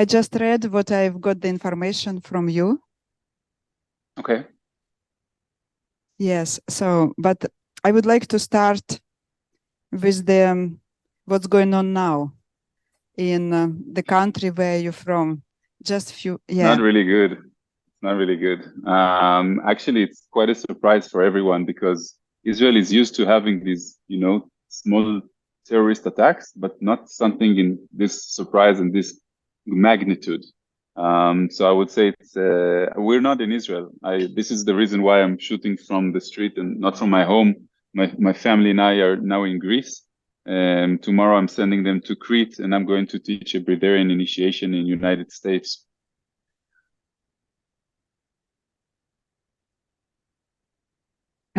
I just read what I've got the information from you. Okay. Yes. So, but I would like to start with the what's going on now in the country where you're from. Just few. Yeah. Not really good. Not really good. Actually, it's quite a surprise for everyone because Israel is used to having these, small terrorist attacks, but not something in this surprise and this magnitude. So I would say it's we're not in Israel. This is the reason why I'm shooting from the street and not from my home. My family and I are now in Greece. Tomorrow I'm sending them to Crete, and I'm going to teach a bretarian initiation in United States.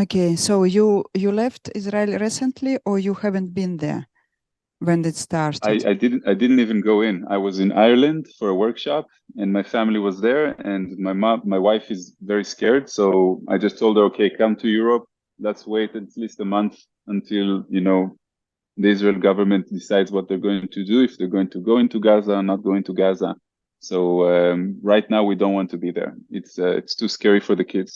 Okay, so you left Israel recently, or you haven't been there when it started? I didn't even go in. I was in Ireland for a workshop, and my family was there, and my wife is very scared, so I just told her, okay, come to Europe. Let's wait at least a month until the Israel government decides what they're going to do, if they're going to go into Gaza or not going to Gaza. So right now we don't want to be there. It's too scary for the kids.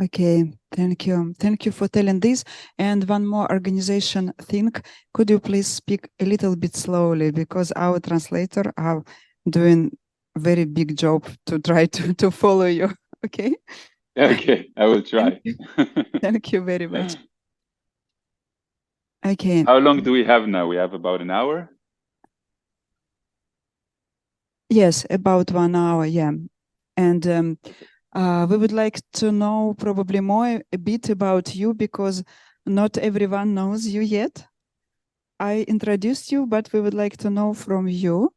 Okay, thank you. Thank you for telling this. And one more organization thing, could you please speak a little bit slowly, because our translator are doing very big job to try to follow you. Okay? Okay, I will try. Thank you very much. Okay. How long do we have now? We have about an hour? Yes, about 1 hour, yeah. And we would like to know probably more a bit about you, because not everyone knows you yet. I introduced you, but we would like to know from you.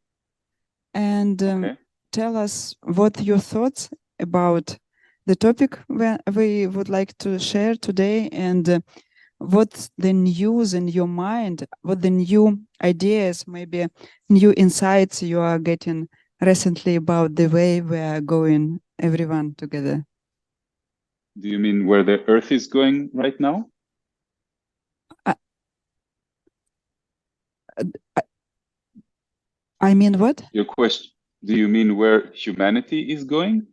And Okay. tell us what your thoughts about the topic we would like to share today, and what's the news in your mind, what the new ideas, maybe new insights you are getting recently about the way we are going, everyone together. Do you mean where the Earth is going right now? I mean what? Your question, do you mean where humanity is going?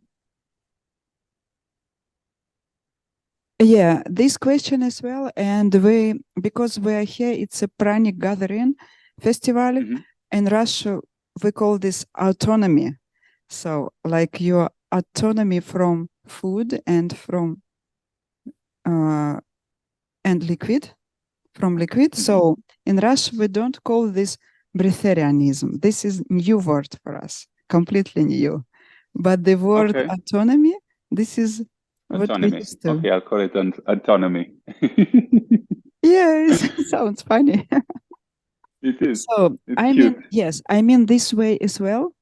Yeah, this question as well. And because we are here, it's a pranic gathering festival. In Russia, we call this autonomy. So like your autonomy from food and from liquid. So in Russia, we don't call this bretarianism. This is new word for us, completely new. But the word autonomy, this is autonomy. what we used to. Okay, I'll call it autonomy. Yeah, it sounds funny. It is. So it's cute. I mean this way as well,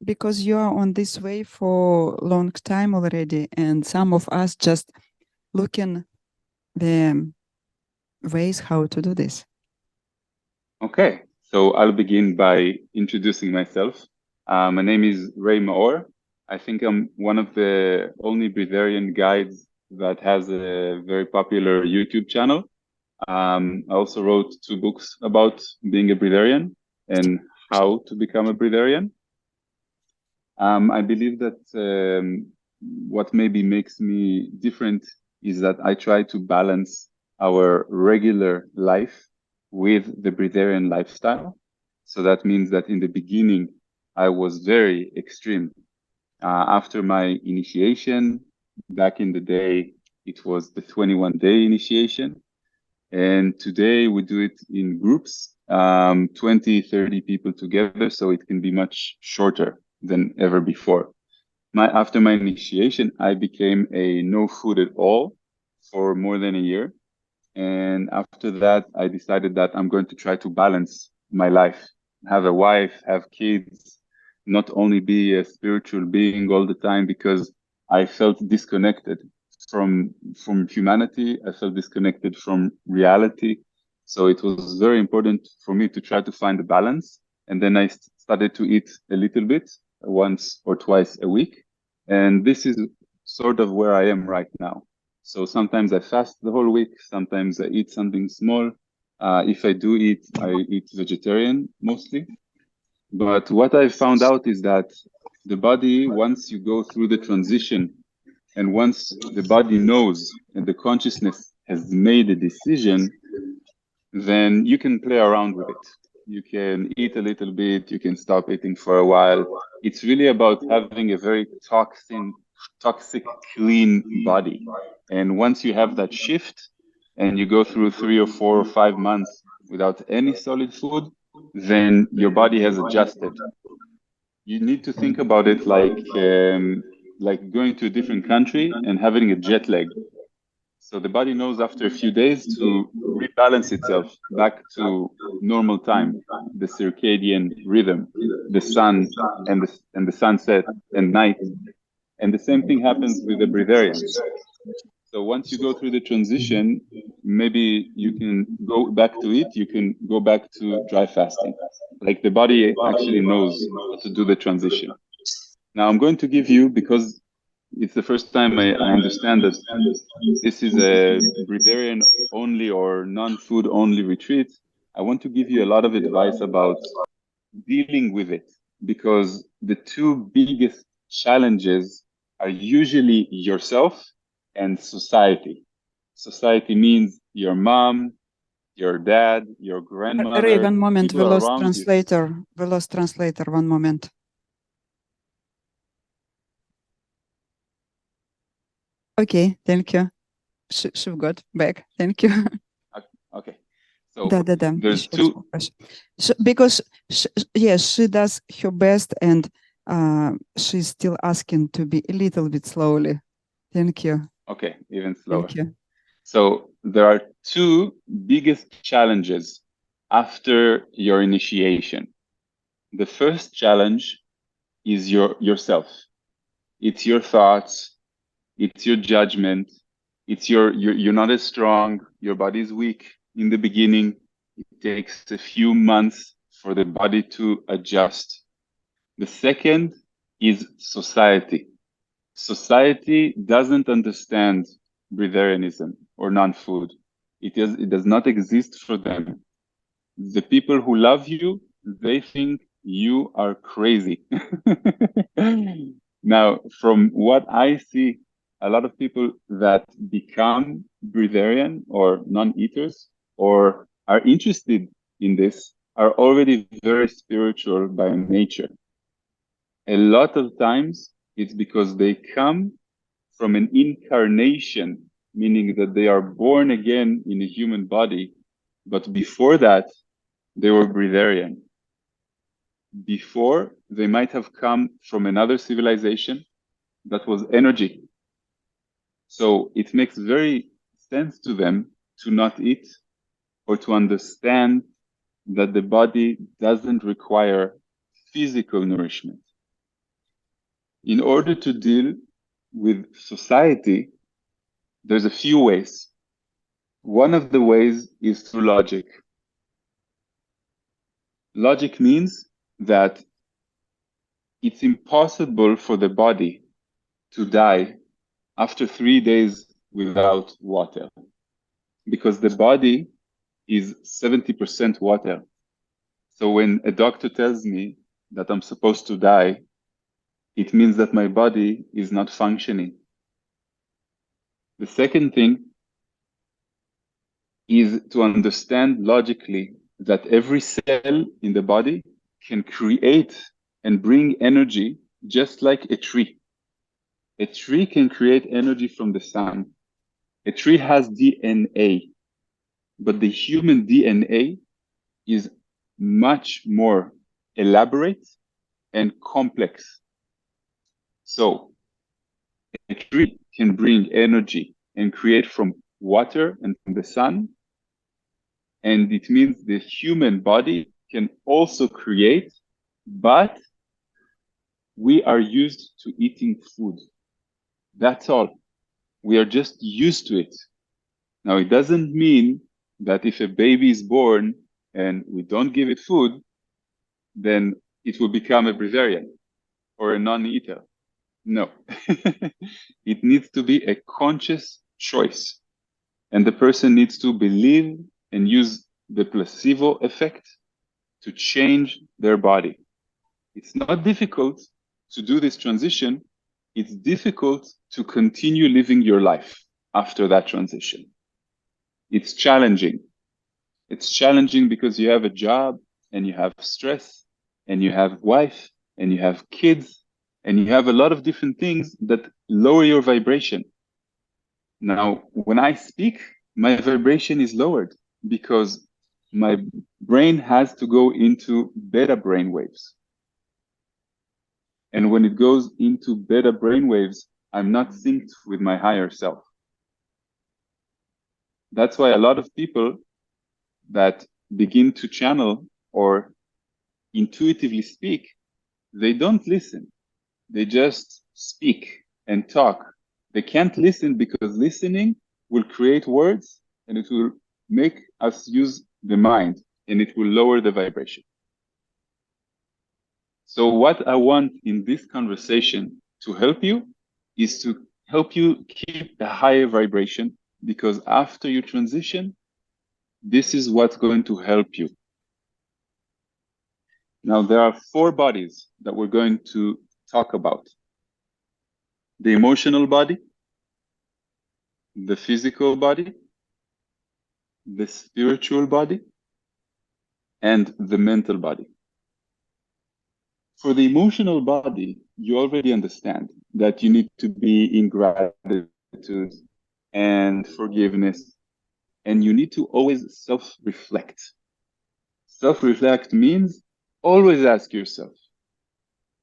because you are on this way for a long time already, and some of us just looking the ways how to do this. Okay, so I'll begin by introducing myself. My name is Ray Maor. I think I'm one of the only bretarian guides that has a very popular YouTube channel. I also wrote 2 books about being a bretarian and how to become a bretarian. I believe that what maybe makes me different is that I try to balance our regular life with the bretarian lifestyle. So that means that in the beginning, I was very extreme. After my initiation, back in the day, it was the 21-day initiation. And today we do it in groups, 20, 30 people together, so it can be much shorter than ever before. After my initiation, I became a no food at all for more than a year. And after that, I decided that I'm going to try to balance my life, have a wife, have kids, not only be a spiritual being all the time, because I felt disconnected from humanity. I felt disconnected from reality. So it was very important for me to try to find a balance. And then I started to eat a little bit, once or twice a week. And this is sort of where I am right now. So sometimes I fast the whole week. Sometimes I eat something small. If I do eat, I eat vegetarian mostly. But what I found out is that the body, once you go through the transition and once the body knows and the consciousness has made a decision, then you can play around with it. You can eat a little bit, you can stop eating for a while. It's really about having a very toxic, clean body. And once you have that shift and you go through 3 or 4 or 5 months without any solid food, then your body has adjusted. You need to think about it like going to a different country and having a jet lag. So the body knows after a few days to rebalance itself back to normal time, the circadian rhythm, the sun and the sunset and night. And the same thing happens with the bretarians. So once you go through the transition, maybe you can go back to it. You can go back to dry fasting. Like the body actually knows how to do the transition. Now I'm going to give you, because it's the first time I understand that this is a breatharian only or non-food only retreat. I want to give you a lot of advice about dealing with it, because the two biggest challenges are usually yourself and society. Society means your mom, your dad, your Ray, grandmother, one moment, we people lost around you. translator. We lost translator, one moment. Okay, thank you. She got back. Thank you. Okay. So Да. there's Еще раз two. попрошу. Because yes, she does her best, and she's still asking to be a little bit slowly. Thank you. Okay, even slower. Thank you. So there are two biggest challenges after your initiation. The first challenge is yourself. It's your thoughts. It's your judgment. It's you're not as strong. Your body is weak in the beginning. It takes a few months for the body to adjust. The second is society. Society doesn't understand breatharianism or non-food. It does not exist for them. The people who love you, they think you are crazy. Now, from what I see, a lot of people that become breatharian or non-eaters or are interested in this are already very spiritual by nature. A lot of times it's because they come from an incarnation, meaning that they are born again in a human body, but before that, they were breatharian. Before, they might have come from another civilization that was energy. So it makes very sense to them to not eat or to understand that the body doesn't require physical nourishment. In order to deal with society, there's a few ways. One of the ways is through logic. Logic means that it's impossible for the body to die after 3 days without water, because the body is 70% water. So when a doctor tells me that I'm supposed to die, it means that my body is not functioning. The second thing is to understand logically that every cell in the body can create and bring energy just like a tree. A tree can create energy from the sun. A tree has DNA, but the human DNA is much more elaborate and complex. So a tree can bring energy and create from water and from the sun. And it means the human body can also create, but we are used to eating food. That's all. We are just used to it. Now, it doesn't mean that if a baby is born and we don't give it food, then it will become a breatharian or a non-eater. No. It needs to be a conscious choice. And the person needs to believe and use the placebo effect to change their body. It's not difficult to do this transition. It's difficult to continue living your life after that transition. It's challenging. It's challenging because you have a job and you have stress and you have wife and you have kids and you have a lot of different things that lower your vibration. Now, when I speak, my vibration is lowered because my brain has to go into beta brain waves. And when it goes into beta brain waves, I'm not synced with my higher self. That's why a lot of people that begin to channel or intuitively speak, they don't listen. They just speak and talk. They can't listen because listening will create words and it will make us use the mind and it will lower the vibration. So what I want in this conversation to help you is to help you keep a higher vibration, because after you transition, this is what's going to help you. Now, there are 4 bodies that we're going to talk about: the emotional body, the physical body, the spiritual body, and the mental body. For the emotional body, you already understand that you need to be in gratitude and forgiveness, and you need to always self-reflect. Self-reflect means always ask yourself,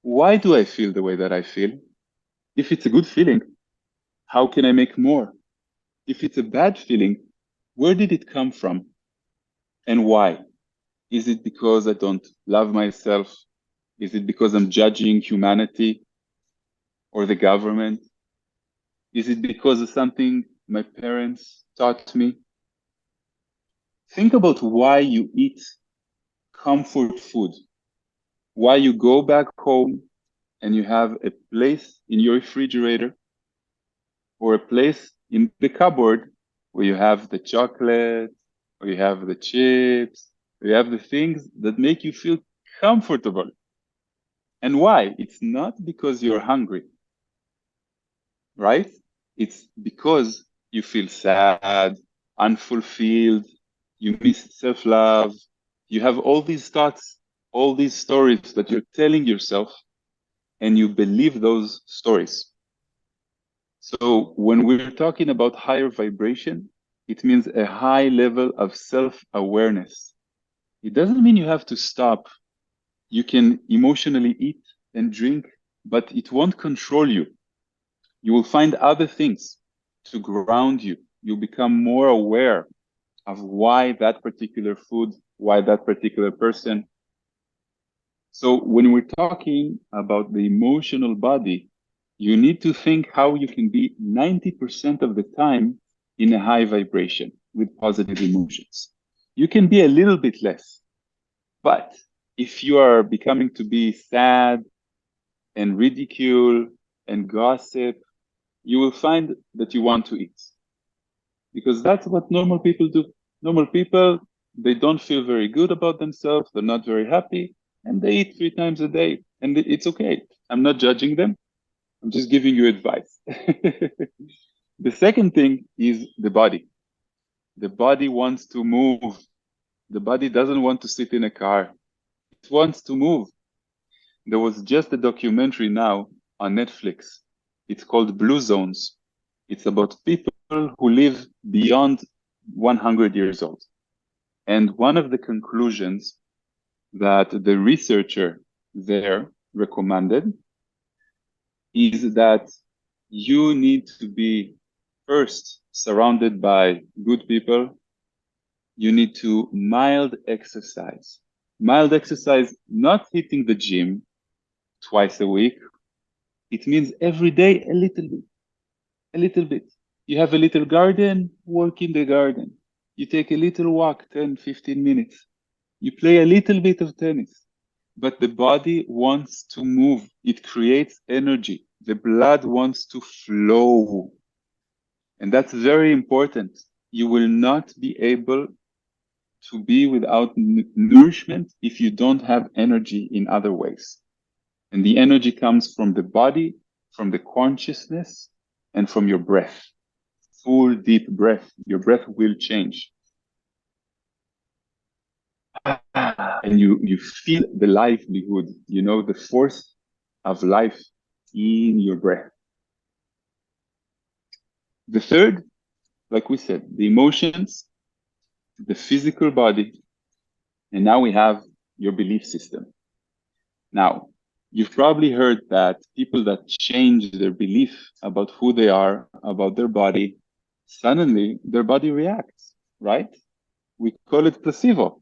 why do I feel the way that I feel? If it's a good feeling, how can I make more? If it's a bad feeling, where did it come from? And why? Is it because I don't love myself? Is it because I'm judging humanity or the government? Is it because of something my parents taught me? Think about why you eat comfort food, why you go back home and you have a place in your refrigerator or a place in the cupboard where you have the chocolate, or you have the chips, or you have the things that make you feel comfortable. And why? It's not because you're hungry, right? It's because you feel sad, unfulfilled, you miss self-love, you have all these thoughts, all these stories that you're telling yourself, and you believe those stories. So when we're talking about higher vibration, it means a high level of self-awareness. It doesn't mean you have to stop. You can emotionally eat and drink, but it won't control you. You will find other things to ground you. You'll become more aware of why that particular food, why that particular person. So when we're talking about the emotional body, you need to think how you can be 90% of the time in a high vibration with positive emotions. You can be a little bit less, but if you are becoming to be sad and ridicule and gossip, you will find that you want to eat, because that's what normal people do. Normal people, they don't feel very good about themselves. They're not very happy, and they eat 3 times a day, and it's okay. I'm not judging them. I'm just giving you advice. The second thing is the body. The body wants to move. The body doesn't want to sit in a car. It wants to move. There was just a documentary now on Netflix. It's called Blue Zones. It's about people who live beyond 100 years old. And one of the conclusions that the researcher there recommended is that you need to be first surrounded by good people. You need to mild exercise. Mild exercise, not hitting the gym twice a week. It means every day a little bit, a little bit. You have a little garden, work in the garden. You take a little walk, 10, 15 minutes. You play a little bit of tennis. But the body wants to move. It creates energy. The blood wants to flow. And that's very important. You will not be able to be without nourishment if you don't have energy in other ways. And the energy comes from the body, from the consciousness, and from your breath. Full deep breath. Your breath will change. And you feel the livelihood, the force of life in your breath. The third, like we said, the emotions, the physical body, and now we have your belief system. Now, you've probably heard that people that change their belief about who they are, about their body, suddenly their body reacts, right? We call it placebo.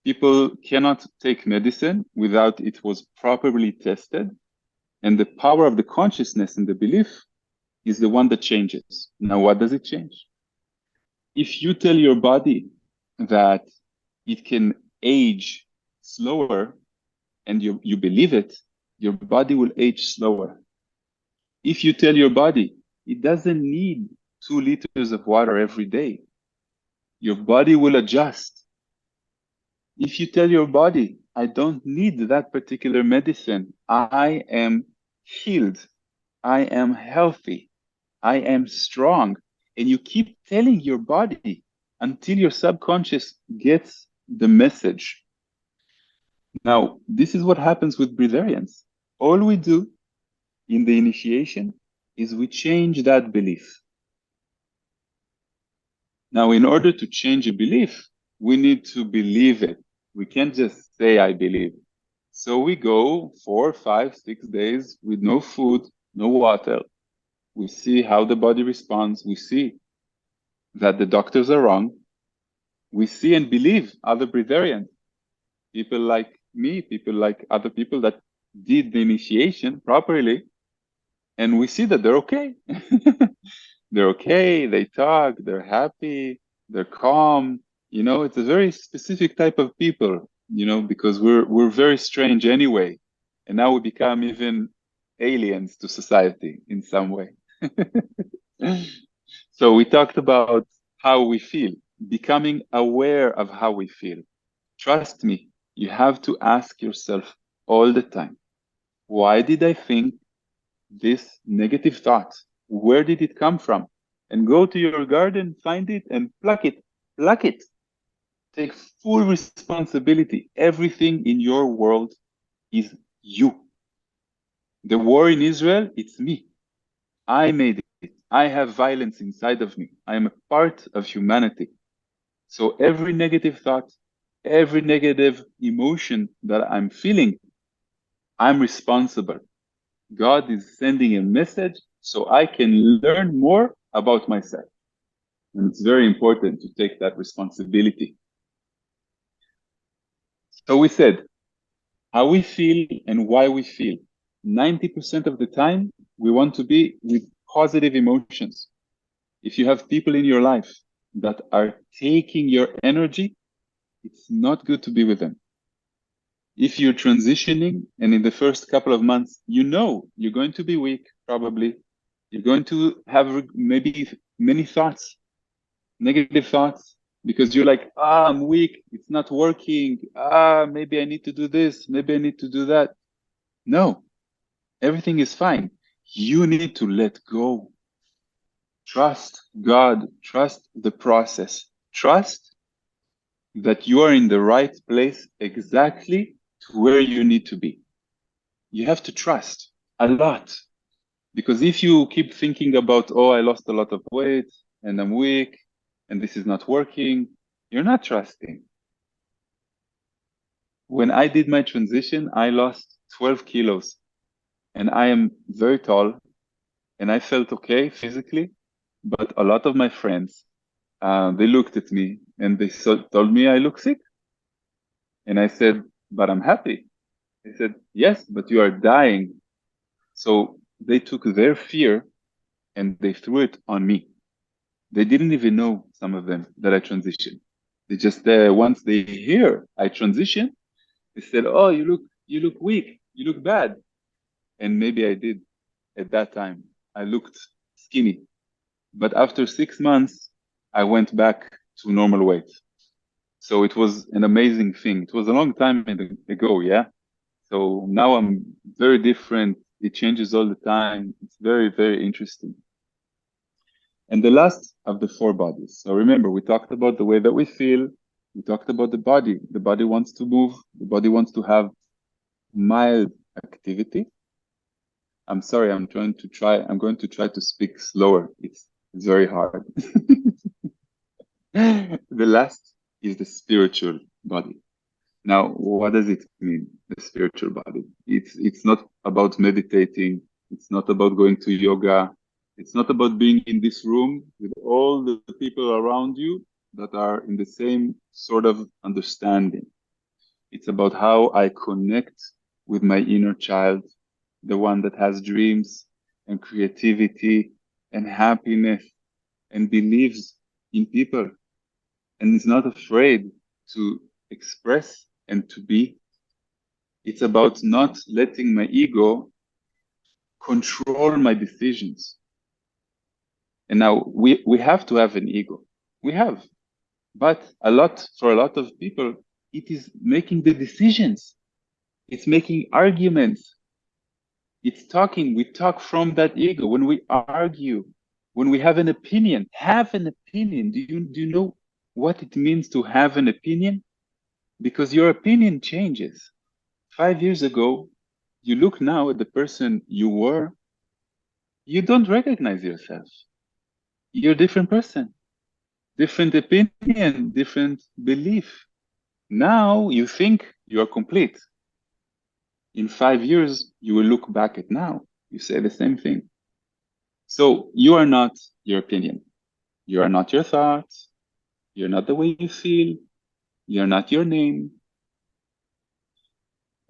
People cannot take medicine without it was properly tested. And the power of the consciousness and the belief is the one that changes. Now, what does it change? If you tell your body that it can age slower and you believe it, your body will age slower. If you tell your body it doesn't need 2 liters of water every day, your body will adjust. If you tell your body, I don't need that particular medicine, I am healed, I am healthy, I am strong, and you keep telling your body until your subconscious gets the message. Now, this is what happens with bretarians. All we do in the initiation is we change that belief. Now, in order to change a belief, we need to believe it. We can't just say, I believe. So we go 4, 5, 6 days with no food, no water. We see how the body responds. We see that the doctors are wrong. We see and believe other bretarians, people like me, people like other people that did the initiation properly. And we see that they're okay. They're okay, they talk, they're happy, they're calm. It's a very specific type of people, because we're very strange anyway. And now we become even aliens to society in some way. So we talked about how we feel, becoming aware of how we feel. Trust me, you have to ask yourself all the time, why did I think this negative thought? Where did it come from? And go to your garden, find it, and pluck it. Pluck it. Take full responsibility. Everything in your world is you. The war in Israel, it's me. I made it. I have violence inside of me. I am a part of humanity. So every negative thought, every negative emotion that I'm feeling, I'm responsible. God is sending a message so I can learn more about myself. And it's very important to take that responsibility. So we said how we feel and why we feel. 90% of the time, we want to be with positive emotions. If you have people in your life that are taking your energy, it's not good to be with them. If you're transitioning and in the first couple of months, you're going to be weak, probably. You're going to have maybe many thoughts, negative thoughts, because you're like, I'm weak, it's not working. Maybe I need to do this, maybe I need to do that. No, everything is fine. You need to let go. Trust God, trust the process, trust that you are in the right place exactly to where you need to be. You have to trust a lot, because if you keep thinking about, I lost a lot of weight and I'm weak and this is not working, you're not trusting. When I did my transition, I lost 12 kilos and I am very tall and I felt okay physically, but a lot of my friends, they looked at me and they told me I look sick. And I said, but I'm happy. They said, yes, but you are dying. So they took their fear and they threw it on me. They didn't even know, some of them, that I transitioned. They just, once they hear I transition, they said, oh, you look weak, you look bad. And maybe I did at that time. I looked skinny, But after 6 months, I went back to normal weight. So it was an amazing thing. It was a long time ago, yeah? So now I'm very different. It changes all the time. It's very, very interesting. And the last of the 4 bodies. So remember, we talked about the way that we feel. We talked about the body. The body wants to move. The body wants to have mild activity. I'm sorry, I'm going to try to speak slower. It's very hard. The last is the spiritual body. Now, what does it mean, the spiritual body? It's not about meditating. It's not about going to yoga. It's not about being in this room with all the people around you that are in the same sort of understanding. It's about how I connect with my inner child, the one that has dreams and creativity and happiness and believes in people and is not afraid to express and to be. It's about not letting my ego control my decisions. And now we have to have an ego. We have. But for a lot of people, it is making the decisions. It's making arguments. It's talking. We talk from that ego. When we argue, when we have an opinion. Do you know what it means to have an opinion? Because your opinion changes. 5 years ago, you look now at the person you were, you don't recognize yourself. You're a different person, different opinion, different belief. Now you think you are complete. In 5 years, you will look back at now. You say the same thing. So you are not your opinion. You are not your thoughts. You're not the way you feel. You're not your name.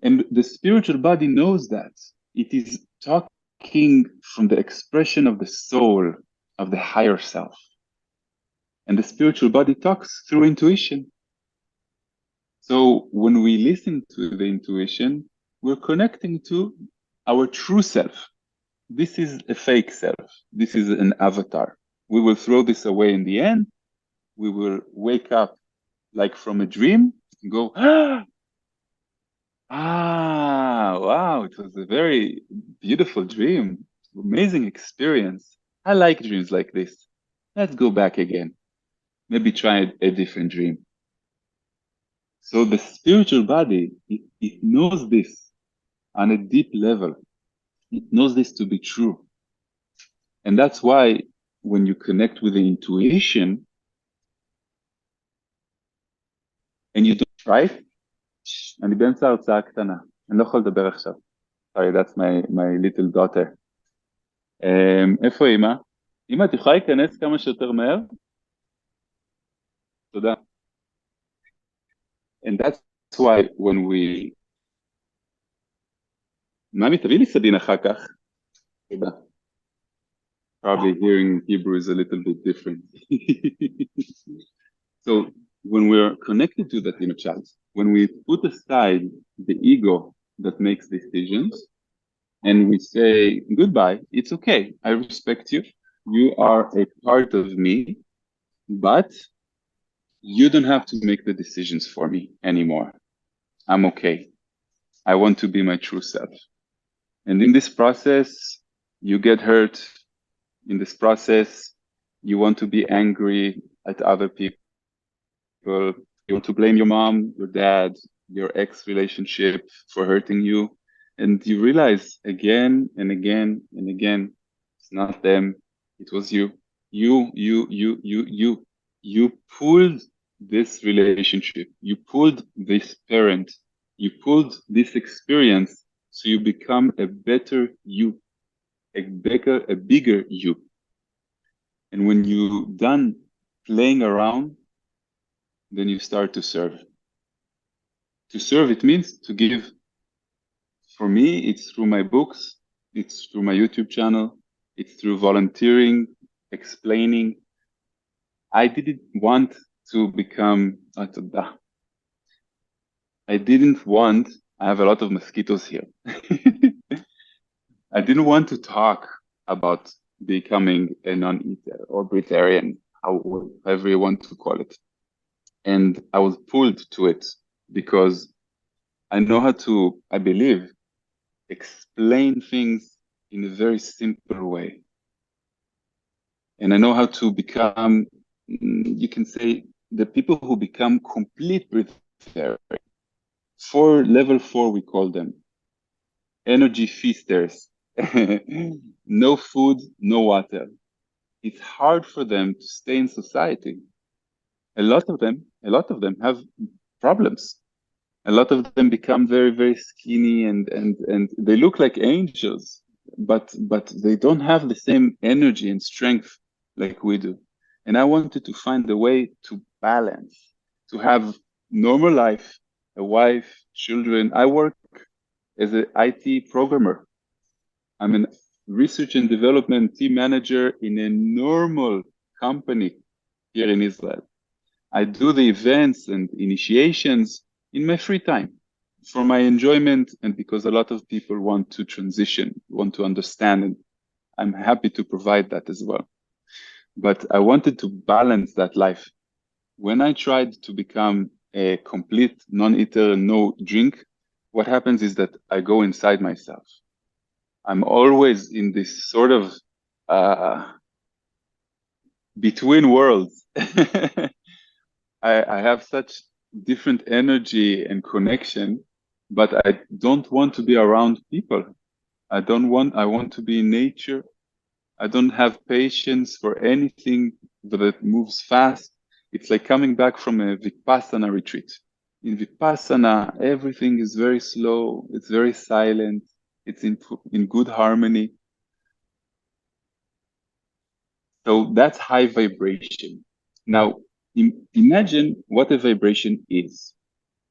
And the spiritual body knows that. It is talking from the expression of the soul, of the higher self. And the spiritual body talks through intuition. So when we listen to the intuition, we're connecting to our true self. This is a fake self. This is an avatar. We will throw this away in the end. We will wake up like from a dream and go, wow, it was a very beautiful dream. Amazing experience. I like dreams like this. Let's go back again. Maybe try a different dream. So the spiritual body, it knows this on a deep level. It knows this to be true. And that's why when you connect with the intuition and you don't, right? אני באמצע הרצאה קטנה. אני לא יכול לדבר עכשיו. Sorry, that's my little daughter. איפה אמא? אמא, את יכולה להיכנס כמה שיותר מהר? תודה. And that's why when we... ממי, תביא לי סדין אחר כך. תודה. Probably hearing Hebrew is a little bit different. So when we're connected to that inner child, when we put aside the ego that makes decisions, and we say, goodbye, it's okay, I respect you, you are a part of me, but you don't have to make the decisions for me anymore. I'm okay. I want to be my true self. And in this process, you get hurt. In this process, you want to be angry at other people. You want to blame your mom, your dad, your ex relationship for hurting you. And you realize again and again and again, it's not them, it was you. You pulled this relationship, you pulled this parent, you pulled this experience, so you become a better you, a bigger you. And when you're done playing around, then you start to serve. To serve, it means to give. For me, it's through my books, it's through my YouTube channel, it's through volunteering, explaining. I didn't want to become... I have a lot of mosquitoes here. I didn't want to talk about becoming a non-eater or bretarian, however you want to call it. And I was pulled to it because I know how to, I believe, explain things in a very simple way. And I know how to become, you can say, the people who become complete breatharian. Level 4, we call them. Energy feasters. No food, no water. It's hard for them to stay in society. A lot of them have problems. A lot of them become very, very skinny and they look like angels, but they don't have the same energy and strength like we do. And I wanted to find a way to balance, to have normal life, a wife, children. I work as an IT programmer. I'm a research and development team manager in a normal company here in Israel. I do the events and initiations in my free time for my enjoyment and because a lot of people want to transition, want to understand, and I'm happy to provide that as well. But I wanted to balance that life. When I tried to become a complete non-eater, no drink, what happens is that I go inside myself. I'm always in this sort of between worlds. I have such different energy and connection, but I don't want to be around people. I want to be in nature. I don't have patience for anything that moves fast. It's like coming back from a Vipassana retreat. In Vipassana, everything is very slow. It's very silent. It's in good harmony. So that's high vibration. Now, imagine what a vibration is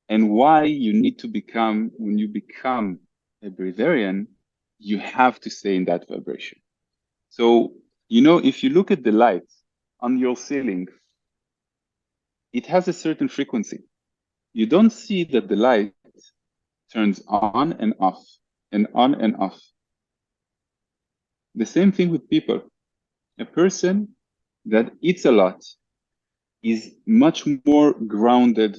and why you need to become, when you become a breatharian, you have to stay in that vibration. So, if you look at the light on your ceiling, it has a certain frequency. You don't see that the light turns on and off and on and off. The same thing with people. A person that eats a lot is much more grounded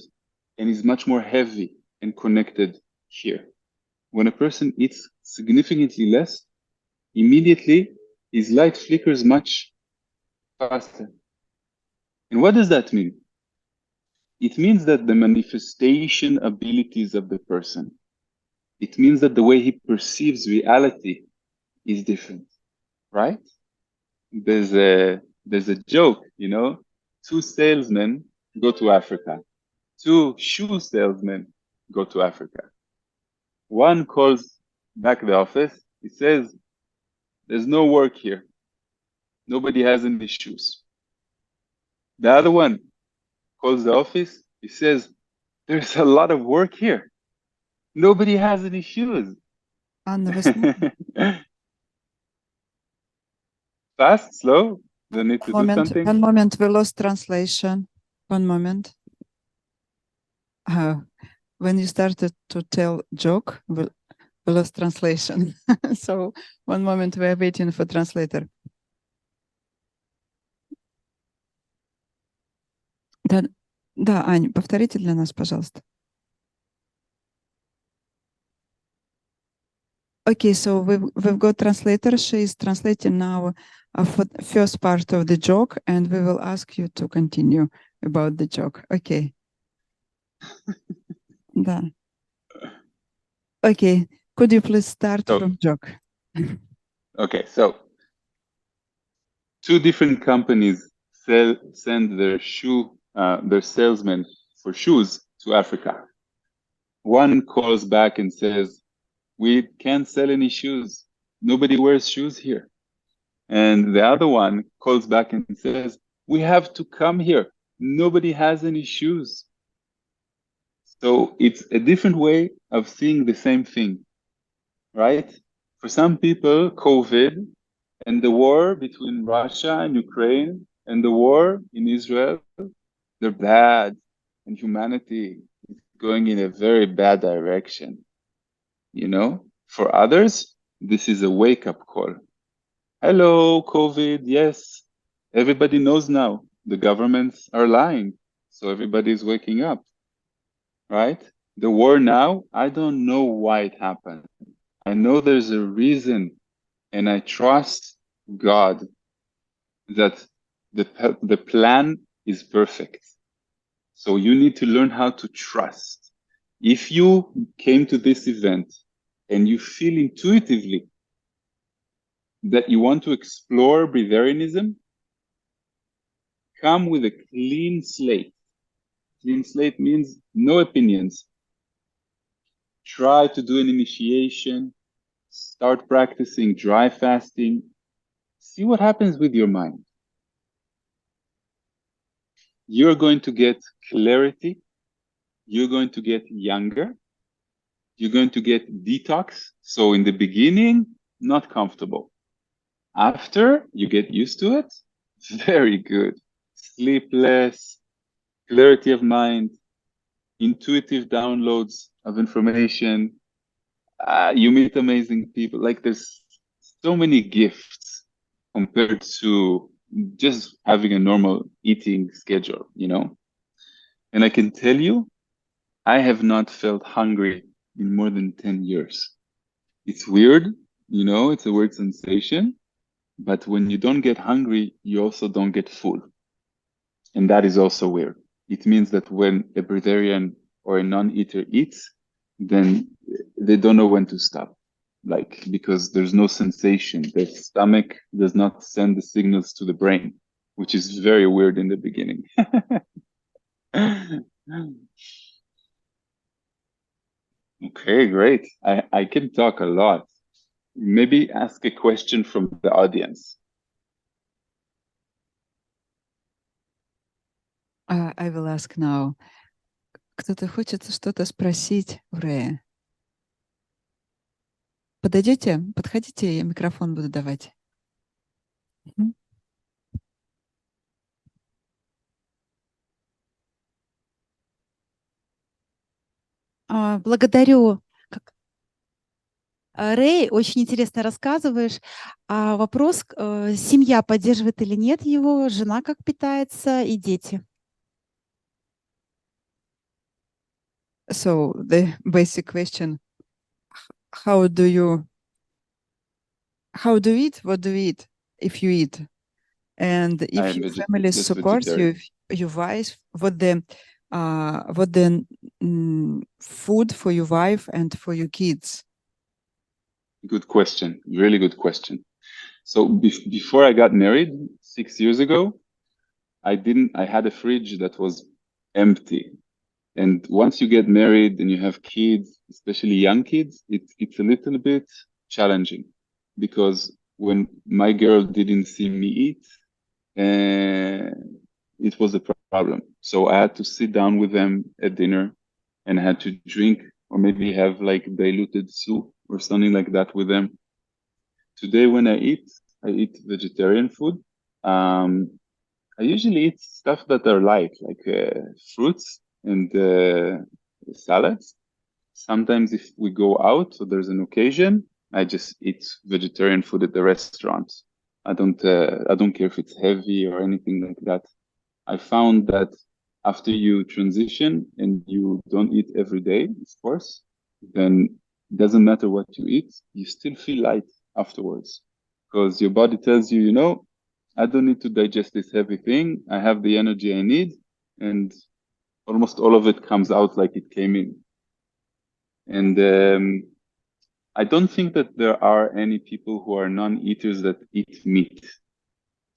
and is much more heavy and connected here. When a person eats significantly less, immediately his light flickers much faster. And what does that mean? It means that the manifestation abilities of the person, it means that the way he perceives reality is different, right? There's a joke, 2 salesmen go to Africa. 2 shoe salesmen go to Africa. One calls back the office. He says, there's no work here. Nobody has any shoes. The other one calls the office. He says, there's a lot of work here. Nobody has any shoes. Anna, Fast, slow? Do you need to do something? one moment, we lost translation. One moment. When you started to tell joke, we lost translation. So one moment, we are waiting for translator. Да, Ань, повторите для нас, пожалуйста. Okay, so we've got translator. She is translating now for first part of the joke, and we will ask you to continue about the joke. Okay. Да. Okay, could you please start from joke? Okay, so 2 different companies send their salesmen for shoes to Africa. One calls back and says, we can't sell any shoes. Nobody wears shoes here. And the other one calls back and says, we have to come here. Nobody has any shoes. So it's a different way of seeing the same thing, right? For some people, COVID and the war between Russia and Ukraine and the war in Israel, they're bad, and humanity is going in a very bad direction. For others, this is a wake-up call. hello, COVID. Yes, everybody knows now. The governments are lying. So everybody's waking up, right? The war now, I don't know why it happened. I know there's a reason, and I trust God that the plan is perfect. So you need to learn how to trust. If you came to this event and you feel intuitively that you want to explore bretarianism, come with a clean slate. Clean slate means no opinions. Try to do an initiation, start practicing dry fasting, see what happens with your mind. You're going to get clarity, you're going to get younger, you're going to get detox. So in the beginning, not comfortable. After you get used to it, very good. Sleepless, clarity of mind, intuitive downloads of information. You meet amazing people. Like there's so many gifts compared to just having a normal eating schedule, you know? And I can tell you, I have not felt hungry in more than 10 years. It's weird, you know, it's a weird sensation, but when you don't get hungry, you also don't get full. And that is also weird. It means that when a breatharian or a non-eater eats, then they don't know when to stop. Like, because there's no sensation. The stomach does not send the signals to the brain, which is very weird in the beginning. Okay, great. I can talk a lot. Maybe ask a question from the audience. I will ask now. Кто-то хочет что-то спросить у Рэя? Подойдете? Подходите, я микрофон буду давать. Благодарю. Рэй, очень интересно рассказываешь. Вопрос, семья поддерживает или нет его, жена как питается и дети? So the basic question, how do you eat? What do you eat if you eat? And if your family supports you, if your wife, what the food for your wife and for your kids? Good question. Really good question. So before I got married 6 years ago, I had a fridge that was empty. And once you get married and you have kids, especially young kids, it's a little bit challenging because when my girl didn't see me eat, it was a problem. So I had to sit down with them at dinner and I had to drink or maybe have like diluted soup or something like that with them. Today, when I eat vegetarian food. I usually eat stuff that are light, like fruits and salads. Sometimes if we go out, so there's an occasion, I just eat vegetarian food at the restaurant. I don't care if it's heavy or anything like that. I found that after you transition and you don't eat every day, of course, then it doesn't matter what you eat, you still feel light afterwards because your body tells you, you know, I don't need to digest this heavy thing. I have the energy I need, and almost all of it comes out like it came in. And I don't think that there are any people who are non-eaters that eat meat.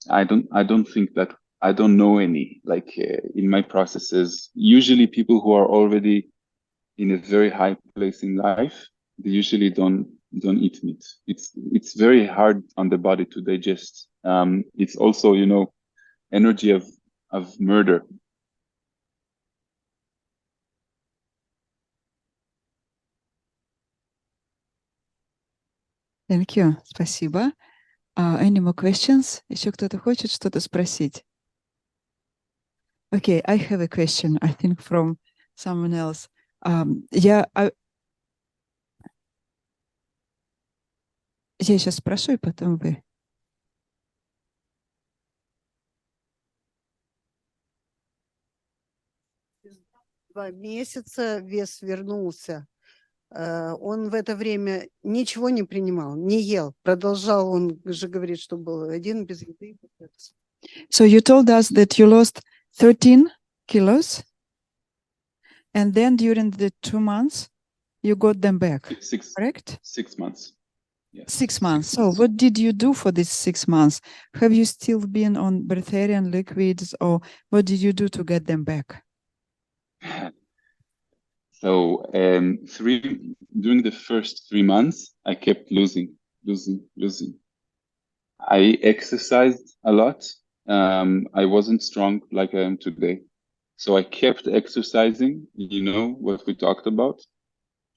I don't think that. I don't know any. Like in my processes, usually people who are already in a very high place in life, they usually don't eat meat. It's very hard on the body to digest. It's also, you know, energy of murder. Thank you. Спасибо. Any more questions? Еще кто-то хочет что-то спросить? Okay, I have a question, I think, from someone else. Я сейчас спрошу, и потом вы. 2 месяца вес вернулся. Он в это время ничего не принимал, не ел. Продолжал, он же говорит, что был один без еды. So you told us that you lost 13 kilos, and then during the 2 months, you got them back, correct? 6 months. Yes. 6 months. So what did you do for these 6 months? Have you still been on breatharian liquids, or what did you do to get them back? So during the first 3 months, I kept losing. I exercised a lot. I wasn't strong like I am today. So I kept exercising, you know, what we talked about.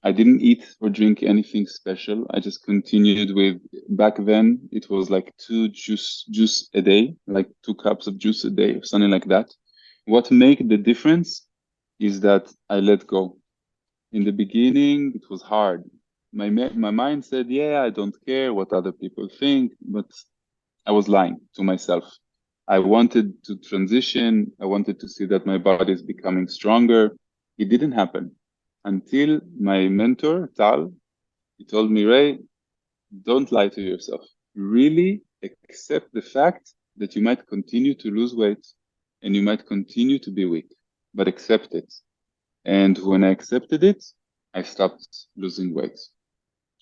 I didn't eat or drink anything special. I just continued with, back then, it was like 2 juice a day, like 2 cups of juice a day or something like that. What made the difference is that I let go. In the beginning, it was hard. My mind said, yeah, I don't care what other people think, but I was lying to myself. I wanted to transition. I wanted to see that my body is becoming stronger. It didn't happen until my mentor, Tal, he told me, Ray, don't lie to yourself. Really accept the fact that you might continue to lose weight and you might continue to be weak, but accept it. And when I accepted it, I stopped losing weight.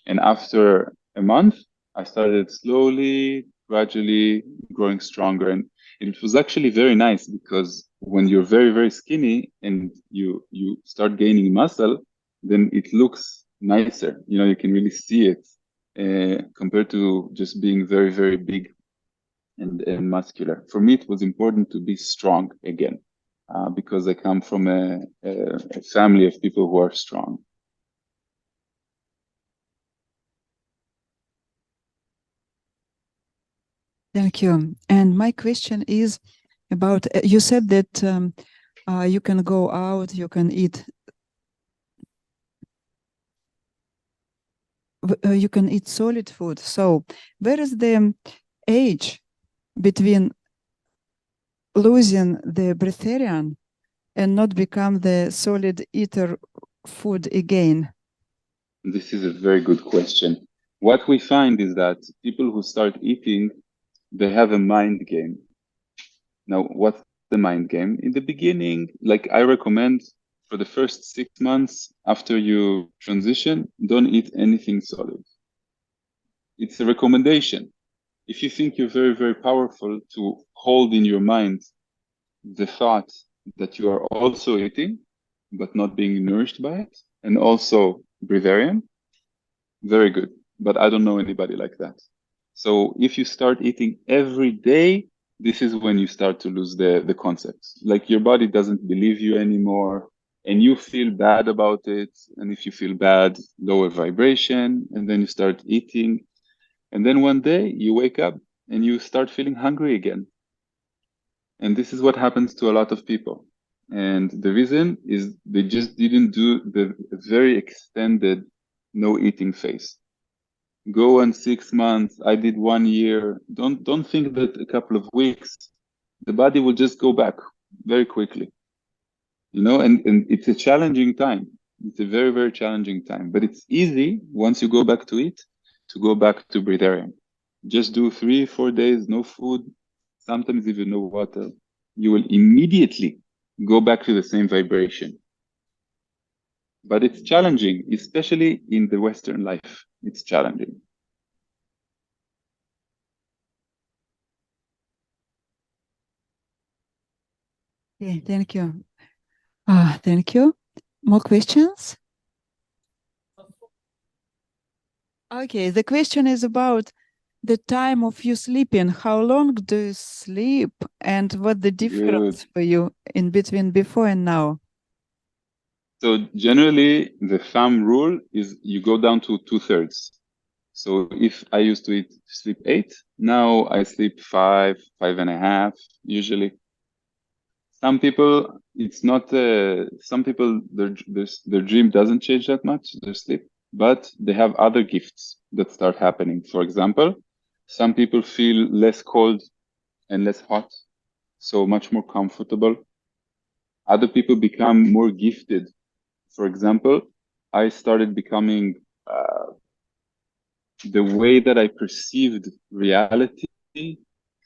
And after a month, I started slowly, gradually growing stronger. And it was actually very nice because when you're very, very skinny and you start gaining muscle, then it looks nicer. You know, you can really see it compared to just being very, very big and muscular. For me, it was important to be strong again because I come from a family of people who are strong. Thank you. And my question is about, you said that you can go out, you can eat, you can eat solid food. So where is the age between losing the breatharian and not become the solid eater food again? This is a very good question. What we find is that people who start eating, they have a mind game. Now, what's the mind game? In the beginning, like I recommend for the first 6 months after you transition, don't eat anything solid. It's a recommendation. If you think you're very, very powerful to hold in your mind the thought that you are also eating, but not being nourished by it, and also breatharian, very good. But I don't know anybody like that. So if you start eating every day, this is when you start to lose the concepts. Like your body doesn't believe you anymore and you feel bad about it. And if you feel bad, lower vibration, and then you start eating. And then one day you wake up and you start feeling hungry again. And this is what happens to a lot of people. And the reason is they just didn't do the very extended no eating phase. Go on 6 months. I did 1 year. Don't think that a couple of weeks, the body will just go back very quickly. You know, and it's a challenging time. It's a very, very challenging time. But it's easy once you go back to it, to go back to breatharian. Just do 3-4 days, no food, sometimes even no water. You will immediately go back to the same vibration. But it's challenging, especially in the Western life. It's challenging. Okay, thank you. Thank you. More questions? Okay, the question is about the time of you sleeping. How long do you sleep and what the difference for you in between before and now? So generally, the thumb rule is you go down to 2/3. So if I used to sleep 8, now I sleep 5, 5.5, usually. Some people, it's not, some people, their dream doesn't change that much, their sleep, but they have other gifts that start happening. For example, some people feel less cold and less hot, so much more comfortable. Other people become more gifted. For example, I started becoming the way that I perceived reality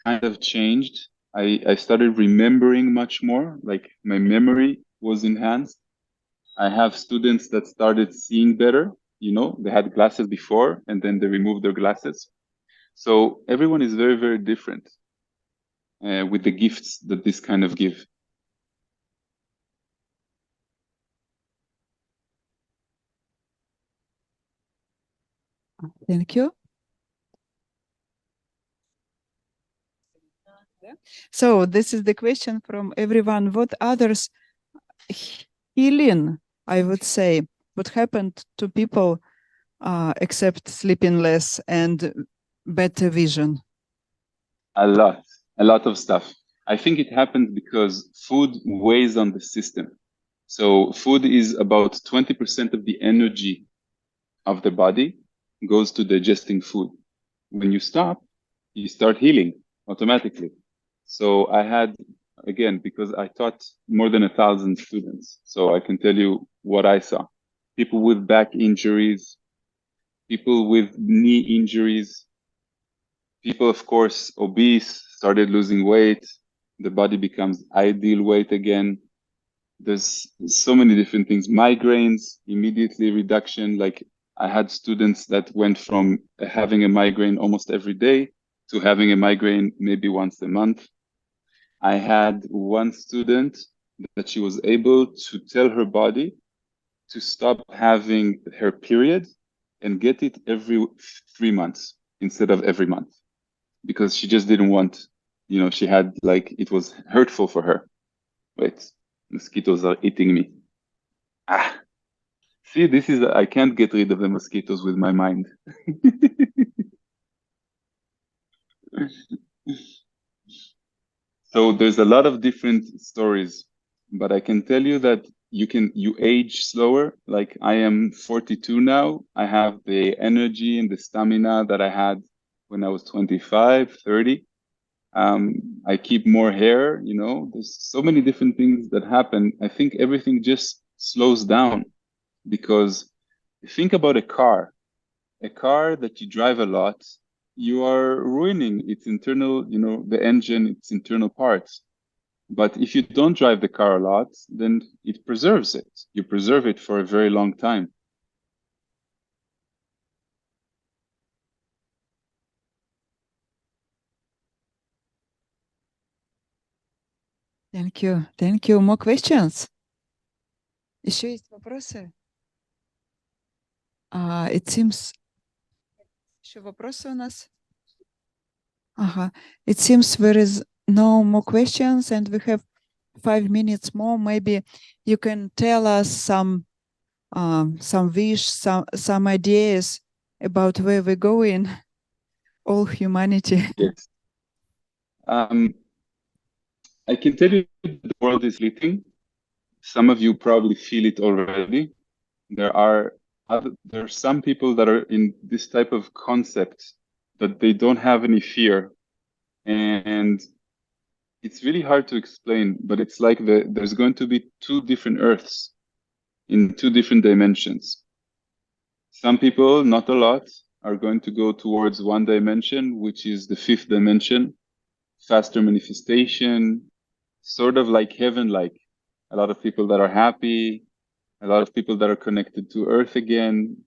kind of changed. I started remembering much more, like my memory was enhanced. I have students that started seeing better. You know, they had glasses before and then they removed their glasses. So everyone is very, very different with the gifts that this kind of give. Thank you. So this is the question from everyone. What others healing, I would say, what happened to people except sleeping less and better vision? A lot of stuff. I think it happens because food weighs on the system. So food is about 20% of the energy of the body goes to digesting food. When you stop, you start healing automatically. So I had, again, because I taught more than 1,000 students, so I can tell you what I saw. People with back injuries, people with knee injuries, people, of course, obese, started losing weight. The body becomes ideal weight again. There's so many different things. Migraines, immediately reduction. Like I had students that went from having a migraine almost every day to having a migraine maybe once a month. I had one student that she was able to tell her body to stop having her period and get it every 3 months instead of every month, because she just didn't want, you know, she had like, it was hurtful for her. Wait, mosquitoes are eating me. Ah, see, this is, I can't get rid of the mosquitoes with my mind. So there's a lot of different stories, but I can tell you that you age slower. Like I am 42 now. I have the energy and the stamina that I had when I was 25, 30. I keep more hair, you know, there's so many different things that happen. I think everything just slows down because think about a car that you drive a lot, you are ruining its internal, you know, the engine, its internal parts. But if you don't drive the car a lot, then it preserves it. You preserve it for a very long time. Thank you. Thank you. More questions? Еще есть вопросы? It seems... Еще вопросы у нас? Ага. It seems there is no more questions and we have 5 minutes more. Maybe you can tell us some wish, some ideas about where we're going, all humanity. Yes. I can tell you the world is leaking. Some of you probably feel it already. There are some people that are in this type of concept that they don't have any fear. And it's really hard to explain, but it's like there's going to be 2 different earths in 2 different dimensions. Some people, not a lot, are going to go towards 1 dimension, which is the 5th dimension, faster manifestation, sort of like heaven-like. A lot of people that are happy, a lot of people that are connected to earth again,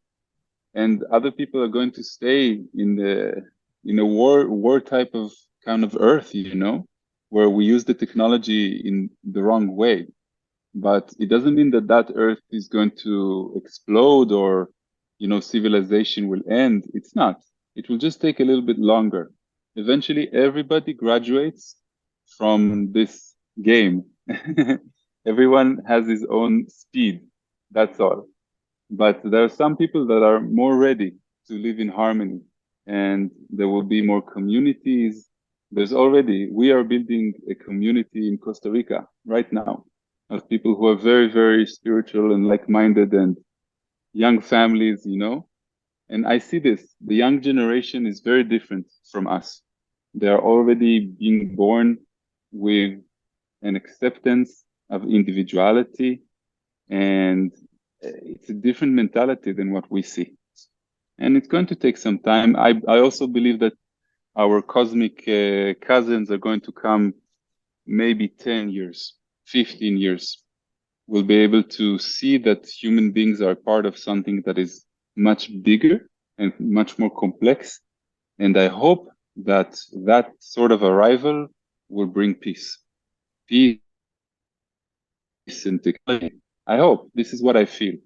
and other people are going to stay in a war type of kind of earth, you know, where we use the technology in the wrong way. But it doesn't mean that earth is going to explode or, you know, civilization will end. It's not. It will just take a little bit longer. Eventually, everybody graduates from this game. Everyone has his own speed. That's all. But there are some people that are more ready to live in harmony, and there will be more communities. We are building a community in Costa Rica right now of people who are very, very spiritual and like-minded and young families, you know. And I see this, the young generation is very different from us. They are already being born with an acceptance of individuality, and it's a different mentality than what we see. And it's going to take some time. I also believe that our cosmic cousins are going to come maybe 10 years, 15 years. We'll be able to see that human beings are part of something that is much bigger and much more complex. And I hope that that sort of arrival will bring peace. Peace and technology. I hope. This is what I feel.